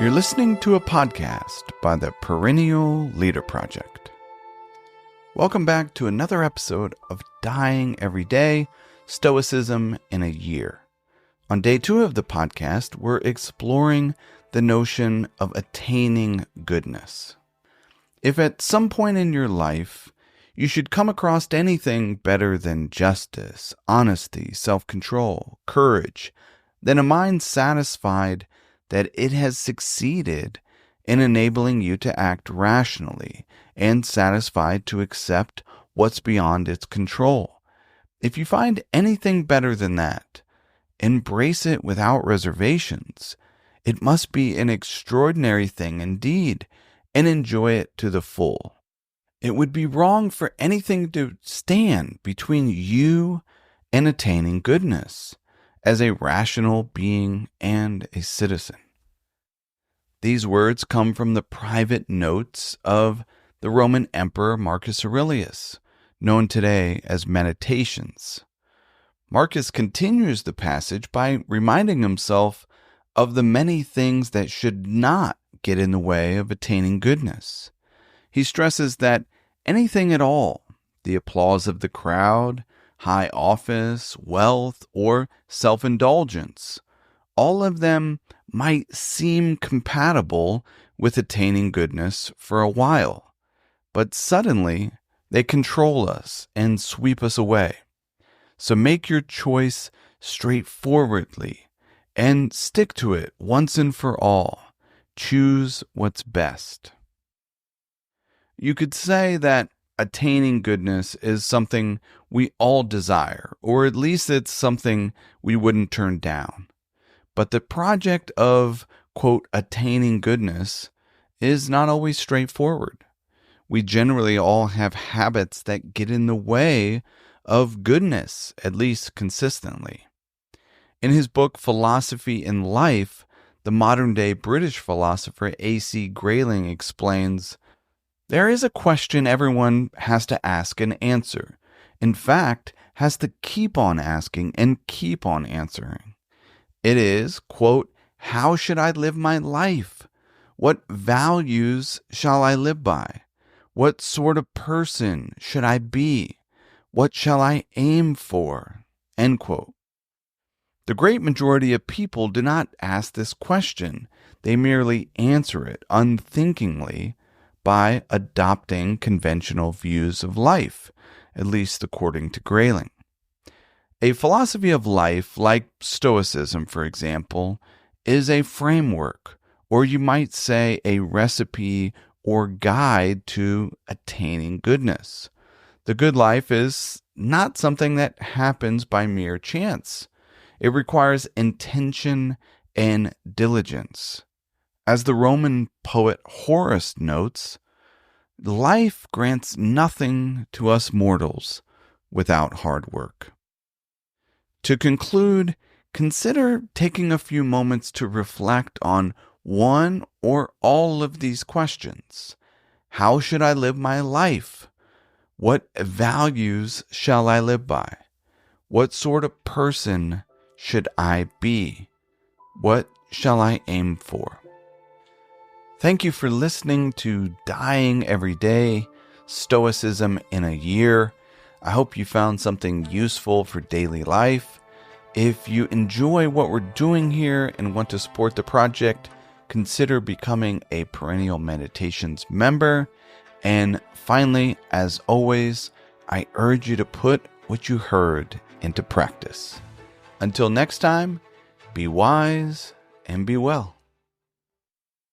You're listening to a podcast by the Perennial Leader Project. Welcome back to another episode of Dying Every Day, Stoicism in a Year. On day 2 of the podcast, we're exploring the notion of attaining goodness. If at some point in your life you should come across anything better than justice, honesty, self-control, courage, then a mind satisfied that it has succeeded in enabling you to act rationally and satisfied to accept what's beyond its control. If you find anything better than that, embrace it without reservations. It must be an extraordinary thing indeed, and enjoy it to the full. It would be wrong for anything to stand between you and attaining goodness as a rational being and a citizen. These words come from the private notes of the Roman Emperor Marcus Aurelius, known today as Meditations. Marcus continues the passage by reminding himself of the many things that should not get in the way of attaining goodness. He stresses that anything at all, the applause of the crowd, high office, wealth, or self-indulgence, all of them might seem compatible with attaining goodness for a while, but suddenly they control us and sweep us away. So make your choice straightforwardly and stick to it once and for all. Choose what's best. You could say that attaining goodness is something we all desire, or at least it's something we wouldn't turn down. But the project of, quote, attaining goodness is not always straightforward. We generally all have habits that get in the way of goodness, at least consistently. In his book, Philosophy in Life, the modern-day British philosopher A.C. Grayling explains, "There is a question everyone has to ask and answer. In fact, has to keep on asking and keep on answering. It is, quote, how should I live my life? What values shall I live by? What sort of person should I be? What shall I aim for?" End quote. The great majority of people do not ask this question. They merely answer it unthinkingly by adopting conventional views of life, at least according to Grayling. A philosophy of life, like Stoicism, for example, is a framework, or you might say a recipe or guide to attaining goodness. The good life is not something that happens by mere chance. It requires intention and diligence. As the Roman poet Horace notes, life grants nothing to us mortals without hard work. To conclude, consider taking a few moments to reflect on one or all of these questions. How should I live my life? What values shall I live by? What sort of person should I be? What shall I aim for? Thank you for listening to Dying Every Day, Stoicism in a Year. I hope you found something useful for daily life. If you enjoy what we're doing here and want to support the project, consider becoming a Perennial Meditations member. And finally, as always, I urge you to put what you heard into practice. Until next time, be wise and be well.